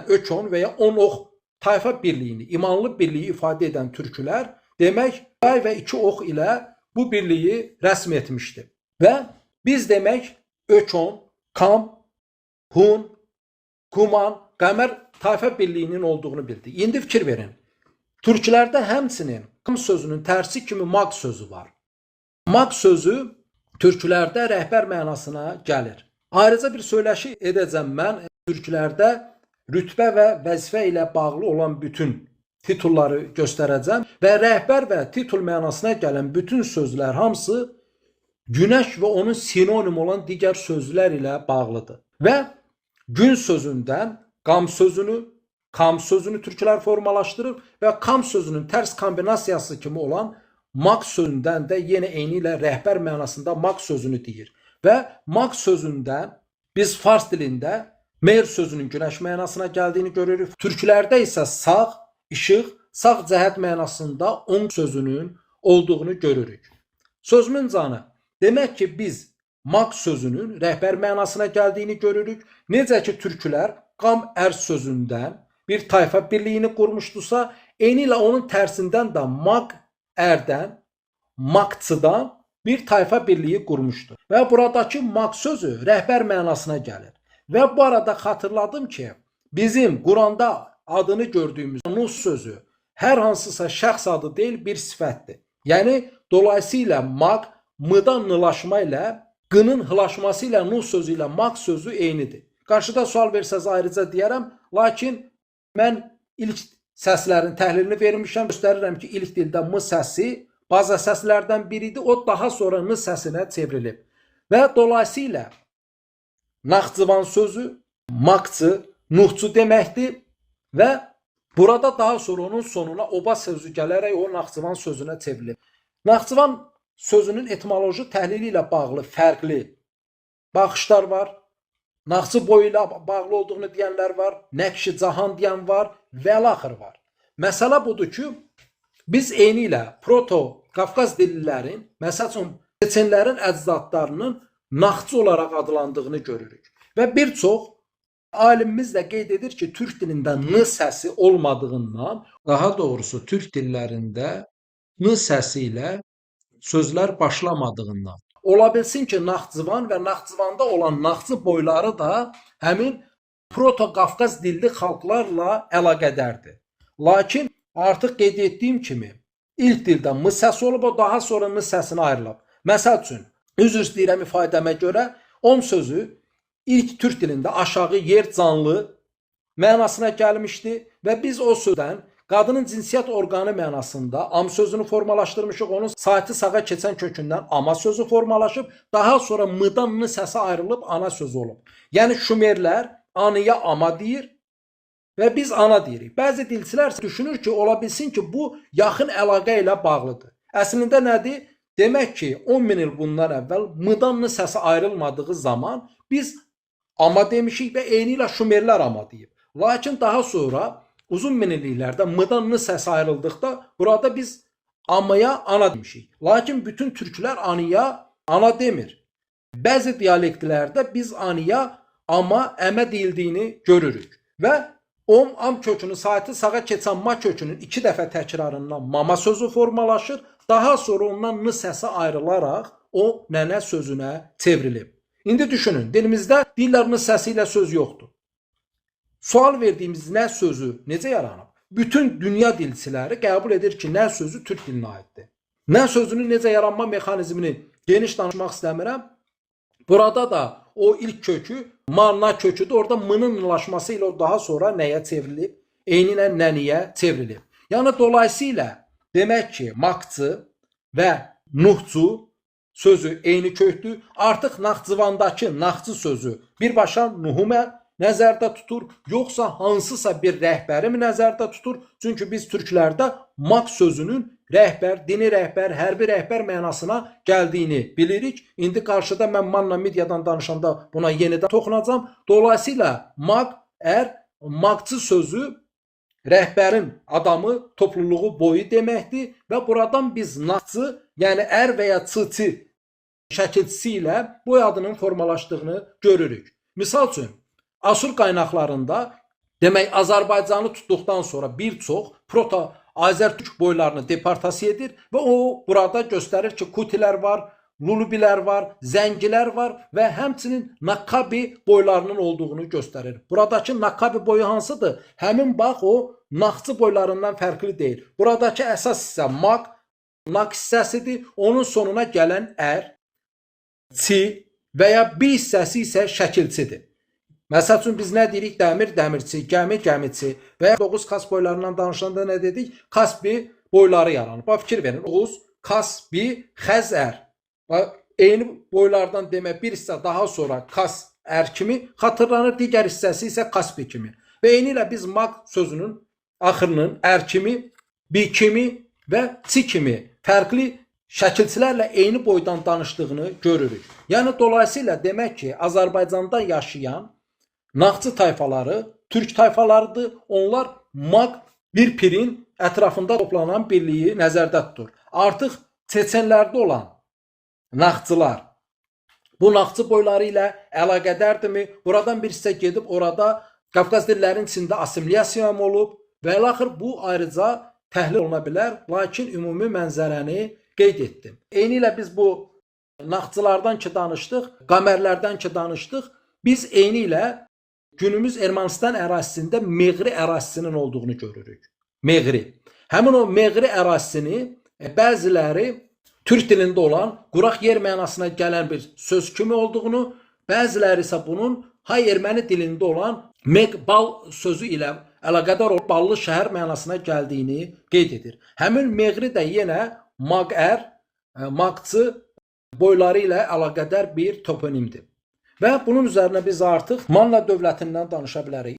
Ökon veya on-ox tayfa birliyini, imanlı birliyi ifadə edən türkülər demək yay və iki ox ilə bu birliyi rəsm etmişdi. Və biz demək Ökon, Kam, Hun, Kuman, Qəmər tayfa birliyinin olduğunu bildik. İndi fikir verin. Türklərdə həmçinin Kam sözünün tərsi kimi maq sözü var. Maq sözü türklərdə rəhbər mənasına gəlir. Ayrıca bir söyləşi edəcəm mən. Türklərdə rütbə və vəzifə ilə bağlı olan bütün titulları göstərəcəm və rəhbər və titul mənasına gələn bütün sözlər hamısı günəş və onun sinonim olan digər sözlər ilə bağlıdır. Və gün sözündən qam sözünü, kam sözünü türklər formalaşdırır və kam sözünün tərs kombinasiyası kimi olan maq sözündən də yenə eyni ilə rəhbər mənasında maq sözünü deyir. Və maq sözündən biz fars dilində mer sözünün günəş mənasına gəldiyini görürük. Türklərdə isə sağ, işıq, sağ cəhət mənasında on sözünün olduğunu görürük. Sözümün canı, demək ki biz maq sözünün rəhbər mənasına gəldiyini görürük. Necə ki türklər qam ər sözündən bir tayfa birliyini qurmuşdusa, eyni ilə onun tərsindən də maq ərdən, maqçıdan bir tayfa birliyi qurmuşdur. Və buradakı maq sözü rəhbər mənasına gəlir. Və bu arada xatırladım ki, bizim Quranda adını gördüyümüz nus sözü hər hansısa şəxs adı deyil, bir sifətdir. Yəni, dolayısıyla maq, mıdan nılaşma ilə, qının hılaşması ilə nus sözü ilə maq sözü eynidir. Qarşıda sual versəz ayrıca deyərəm, lakin mən ilk səslərin təhlilini vermişəm, göstərirəm ki, ilk dildə m səsi baza səslərdən biridir, o daha sonra n səsinə çevrilib. Və dolayısıyla Naxçıvan sözü, maqçı, nuhçu deməkdir və burada daha sonra onun sonuna oba sözü gələrək o Naxçıvan sözünə çevrilir. Naxçıvan sözünün etimoloji təhlili ilə bağlı fərqli baxışlar var. Naxçı boyu ilə bağlı olduğunu deyənlər var, Nəqşi Cahan deyən var və əlaxır var. Məsələ budur ki, biz eyni ilə Proto-Qafqaz dillilərin, məsəl üçün çeçenlərin əcdadlarının Naxçı olaraq adlandığını görürük. Və bir çox alimimiz də qeyd edir ki, türk dilində n səsi olmadığından, daha doğrusu türk dillərində n səsi ilə sözlər başlamadığından. Ola bilsin ki, Naxçıvan və Naxçıvanda olan Naxçı boyları da həmin Proto-Qafqaz dilli xalqlarla əlaqədardır. Lakin artıq qeyd etdiyim kimi, ilk dildə m səsi olub, o daha sonra n səsinə ayrılıb. Məsəl üçün, üzr istəyirəm ifadəmə görə, on sözü ilk türk dilində aşağı yer canlı mənasına gəlmişdi və biz o sözdən qadının cinsiyyət orqanı mənasında am sözünü formalaşdırmışıq, onun saati sağa keçən kökündən ama sözü formalaşıb, daha sonra m-dan n səsi ayrılıb ana sözü olub. Yəni şumerlər anıya ama deyir və biz ana deyirik. Bəzi dilçilər düşünür ki, ola bilsin ki, bu yaxın əlaqə ilə bağlıdır. Əslində nədir? Demək ki, 10 min il bundan əvvəl m-dan n səsi ayrılmadığı zaman biz ama demişik və eyni ilə şumerlər ama deyib. Lakin daha sonra uzun minilliklərdə m-dan n səsi ayrıldıqda burada biz amaya ana demişik. Lakin bütün türklər anıya ana demir. Bəzi dialektlərdə biz anıya ama əmə deyildiyini görürük. Və am kökünün saati sağa keçən ma kökünün 2 dəfə təkrarından mama sözü formalaşır. Daha sonra ondan n səsi ayrılaraq o nənə sözünə çevrilib. İndi düşünün, dilimizdə dillər n səsi ilə söz yoxdur. Sual verdiyimiz nə sözü necə yaranıb? Bütün dünya dilçiləri qəbul edir ki, nə sözü türk dilinə aiddir. Nə sözünün necə yaranma mexanizmini geniş danışmaq istəmirəm. Burada da o ilk kökü manna köküdür. Orada m-nın nlaşması ilə o daha sonra nəyə çevrilib? Eyni ilə nəniyə çevrilib. Yəni dolayısıyla demək ki, maqçı və nuhçu sözü eyni kökdür. Artıq Naxçıvandakı naxçı sözü birbaşa nuhumə nəzərdə tutur, yoxsa hansısa bir rəhbəri mi nəzərdə tutur? Çünki biz türklərdə maq sözünün rəhbər, dini rəhbər, hərbi rəhbər mənasına gəldiyini bilirik. İndi qarşıda mən Manna Mediadan danışanda buna yenidən toxunacağam. Dolayısıyla maq, maqçı sözü rəhbərin adamı, topluluğu boyu deməkdir və buradan biz naxçı, yəni ər və ya çı şəkilçisi ilə boy adının formalaşdığını görürük. Misal üçün, Asur qaynaqlarında Demək, Azərbaycanı tutduqdan sonra bir çox proto-Azərtürk boylarını deportasiya edir və o burada göstərir ki, Kutilər var, Lulubilər var, Zəngilər var və həmçinin Naqabi boylarının olduğunu göstərir. Buradakı Naqabi boyu hansıdır? Həmin bax o Naxçı boylarından fərqli deyil. Buradakı əsas hissə Naq hissəsidir. Onun sonuna gələn çi və ya bir hissəsi isə şəkilçidir. Məsəl üçün biz nə deyirik? Dəmir, dəmirçi, gəmi, gəmiçi və ya Oğuz Kas boylarından danışanda nə dedik? Kaspi boyları yaranır. Bax, fikir verin. Oğuz, Kaspi, Xəzər. Eyni boylardan demək bir hissə daha sonra Kas-ər kimi xatırlanır, digər hissəsi isə Kaspi kimi. Və eyni ilə biz Maq sözünün axırının ər kimi, bi kimi və çi kimi fərqli şəkilçilərlə eyni boydan danışdığını görürük. Yəni, dolayısıyla demək ki, Azərbaycanda yaşayan Naxçı tayfaları Türk tayfalarıdır. Onlar Maq bir pirin ətrafında toplanan birliyi nəzərdə tutur. Artıq Çeçenlərdə olan Naxçılar bu Naxçı boyları ilə əlaqədardirmi? Buradan bir hissə gedib orada Qafqaz dillərinin içində assimilyasiya olub və əlaxır bu ayrıca təhlil oluna bilər. Lakin ümumi mənzərəni qeyd etdim. Eyni ilə biz bu Naxçılardan ki danışdıq, Qamerlərdən ki danışdıq. Biz eyni ilə günümüz Ermənistan ərazisində Meğri ərazisinin olduğunu görürük. Meğri. Həmin o Meğri ərazisini bəziləri Türk dilində olan quraq yer mənasına gələn bir söz kimi olduğunu, bəziləri isə bunun hay erməni dilində olan Meqbal sözü ilə əlaqədar olub ballı şəhər mənasına gəldiyini qeyd edir. Həmin Meğri də yenə Maqər, Maqçı boyları ilə əlaqədar bir toponimdir. Və bunun üzərinə biz artıq Manna dövlətindən danışa bilərik.